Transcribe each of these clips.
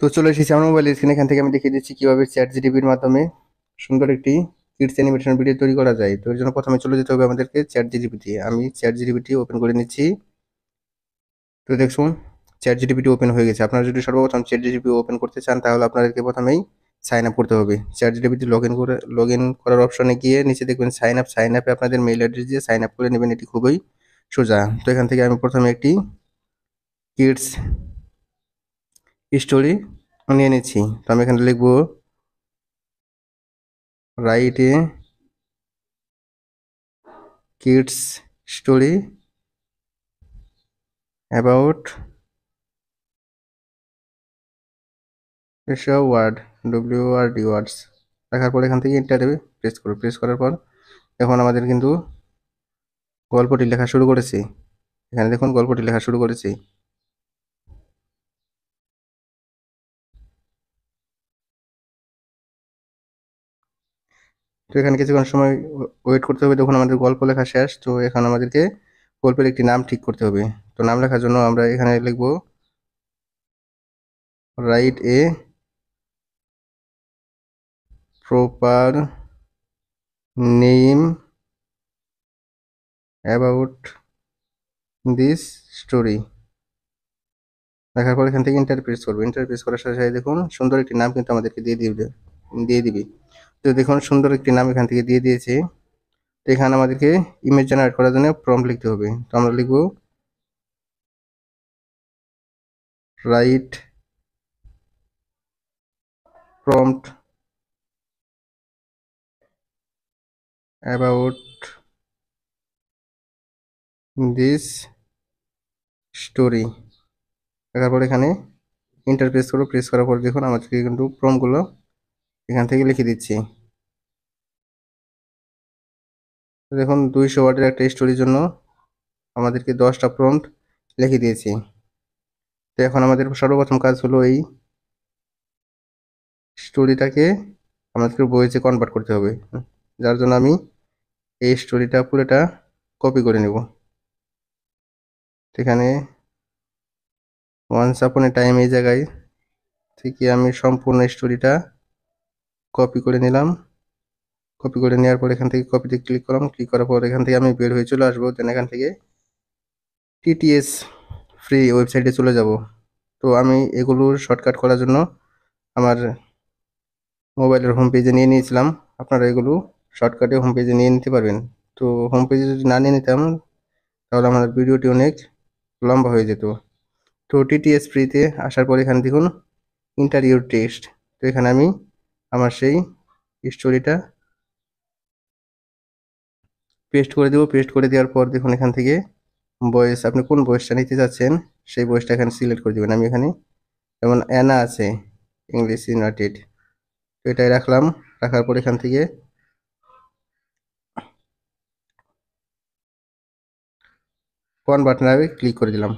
তো চলে এসেছি আমার মোবাইল স্ক্রিন। এখান থেকে আমি দেখিয়ে দিচ্ছি কিভাবে চ্যাট জিটিপির মাধ্যমে সুন্দর একটি কিডস অ্যানিমেশন ভিডিও তৈরি করা যায়। তো এর জন্য প্রথমে চলে যেতে হবে আমাদেরকে চ্যাট জিটিপিটি। আমি চ্যাট জিটিপিটি ওপেন করে নিচ্ছি। তো দেখুন চ্যাট জিটিপিটি ওপেন হয়ে গেছে। আপনারা যদি সর্বপ্রথম চ্যাট জিটিপি ওপেন করতে চান তাহলে আপনাদেরকে প্রথমেই সাইন আপ করতে হবে। চ্যাট জিটিপিটি লগ ইন করার অপশনে গিয়ে নিচে দেখবেন সাইন আপে আপনাদের মেইল অ্যাড্রেস দিয়ে সাইন আপ করে নেবেন। এটি খুবই সোজা। তো এখান থেকে আমি প্রথমে একটি কিডস স্টোরি নিয়ে নিচ্ছি। তো আমি এখানে লিখবো write a kids story about এসব ওয়ার্ড WRD ওয়ার্ডস লেখার পর এখান থেকে এন্টারে প্রেস করো। প্রেস করার পর এখন আমাদের কিন্তু গল্পটি লেখা শুরু করেছি। এখানে দেখুন গল্পটি লেখা শুরু করেছি। তো এখানে কিছুক্ষণ সময় ওয়েট করতে হবে। দেখুন আমাদের গল্প লেখা শেষ। তো এখন আমাদেরকে গল্পের একটি নাম ঠিক করতে হবে। তো নাম লেখার জন্য আমরা এখানে লিখব write a proper name about this story. দেখার পর এখান থেকে এন্টার প্রেস করবো। এন্টার প্রেস করার সাথে সাথে দেখুন সুন্দর একটি নাম কিন্তু আমাদেরকে দিয়ে দিবে। তো দেখুন সুন্দর একটি নাম এখান থেকে দিয়ে দিয়েছে। তো এখানে আমাদেরকে ইমেজ জেনারেট করার জন্য প্রম্পট লিখতে হবে। তো আমরা লিখব right prompt about this story. দেখার পর এখানে এন্টার প্রেস করবো। প্রেস করার পর দেখুন আমাদেরকে কিন্তু প্রম্পটগুলো এখান থেকে লিখে দিচ্ছি। তো দেখুন 200 ওয়ার্ডের একটা স্টোরির জন্য আমাদেরকে 10টা প্রম্পট লিখে দিয়েছি। তো এখন আমাদের সর্বপ্রথম কাজ হলো এই স্টোরিটাকে আমাদেরকে ভয়েসে কনভার্ট করতে হবে। যার জন্য আমি এই স্টোরিটা পুরোটা কপি করে নেব। সেখানে ওয়ান্স আপন এ টাইম এই জায়গায় থেকে আমি সম্পূর্ণ স্টোরিটা কপি করে নিলাম। কপি করে নেওয়ার পর এখান থেকে কপিতে ক্লিক করলাম। ক্লিক করার পর এখান থেকে আমি বের হয়ে চলে আসবো। দেন এখান থেকে TTS ফ্রি ওয়েবসাইটে চলে যাব। তো আমি এগুলোর শর্টকাট করার জন্য আমার মোবাইলের হোম পেজে নিয়ে নিয়েছিলাম। আপনারা এগুলো শর্টকাটে হোম পেজে নিয়ে নিতে পারবেন। তো হোম পেজে যদি না নিয়ে নিতাম তাহলে আমার ভিডিওটি অনেক লম্বা হয়ে যেত। তো TTS ফ্রিতে আসার পর এখানে দেখুন ইন্টার ইউর টেক্সট। তো এখানে আমি আমার সেই স্টোরিটা পেস্ট করে দেবো। পেস্ট করে দেওয়ার পর দেখুন এখান থেকে ভয়েস আপনি কোন ভয়েসটা নিতে চাচ্ছেন সেই ভয়েসটা এখানে সিলেক্ট করে দেবেন। আমি এখানে যেমন অ্যানা আছে ইংলিশ ইউনাইটেড, তো এটাই রাখলাম। রাখার পর এখান থেকে কনভার্ট নামে ক্লিক করে দিলাম।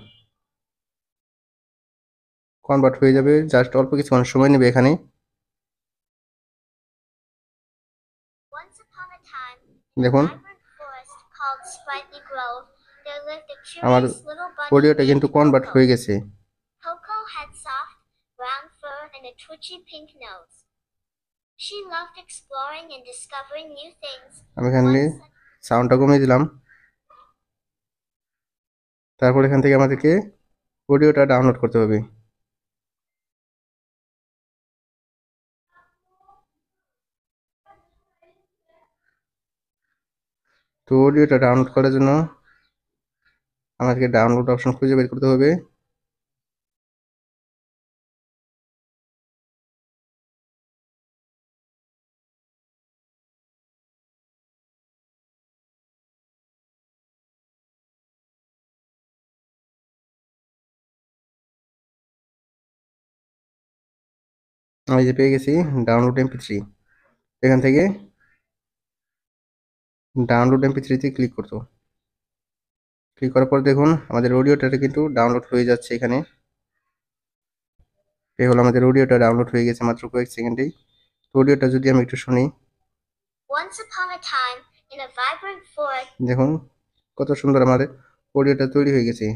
কনভার্ট হয়ে যাবে, জাস্ট অল্প কিছুক্ষণ সময় নেবে। এখানে দেখুন আমার অডিওটা কিন্তু কনভার্ট হয়ে গেছে। আমি এখানে সাউন্ডটা কমিয়ে দিলাম। তারপর এখান থেকে আমাদেরকে অডিওটা ডাউনলোড করতে হবে। তো অডিওটা ডাউনলোড করার জন্য আমাদেরকে ডাউনলোড অপশন খুঁজে বের করতে হবে। আমি যে পেয়ে গেছি ডাউনলোড MP3। এখান থেকে ডাউনলোড MP3-তে ক্লিক করতো। ক্লিক করার পর দেখুন আমাদের অডিওটা কিন্তু ডাউনলোড হয়ে যাচ্ছে। এখানে এই হলো আমাদের অডিওটা ডাউনলোড হয়ে গেছে মাত্র কয়েক সেকেন্ডেই। তো অডিওটা যদি আমি একটু শুনি, দেখুন কত সুন্দর আমাদের অডিওটা তৈরি হয়ে গেছে।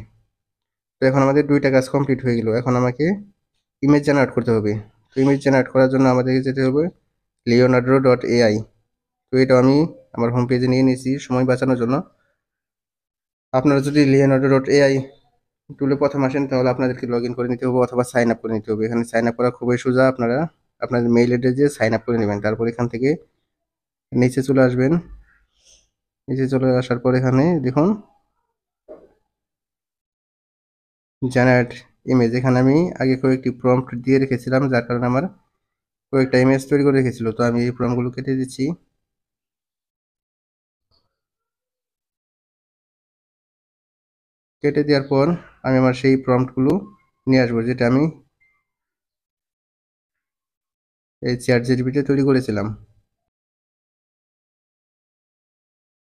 তো এখন আমাদের 2টা কাজ কমপ্লিট হয়ে গেল। এখন আমাকে ইমেজ জেনারেট করতে হবে। তো ইমেজ জেনারেট করার জন্য আমাদেরকে যেতে হবে leonardo.ai। তো এটা আমি আমার হোম পেজে নিয়ে নিয়েছি সময় বাঁচানোর জন্য। আপনারা যদি leonardo.ai টুলে প্রথম আসেন তাহলে আপনাদেরকে লগ ইন করে নিতে হবে অথবা সাইন আপ করে নিতে হবে। এখানে সাইন আপ করা খুবই সোজা, আপনারা আপনাদের মেইল অ্যাড্রেস দিয়ে সাইন আপ করে নেবেন। তারপর এখান থেকে নিচে চলে আসবেন। নিচে চলে আসার পর এখানে দেখুন জেনারেট ইমেজ। এখানে আমি আগে কয়েকটি প্রম্পট দিয়ে রেখেছিলাম, যার কারণে আমার কয়েকটা ইমেজ তৈরি করে রেখেছিল। তো আমি এই প্রম্পটগুলো কেটে দিচ্ছি। কেটে দেওয়ার পর আমি আমার সেই প্রম্পটগুলো নিয়ে আসবো, যেটা আমি এই চ্যাট জিপিটিতে তৈরি করেছিলাম।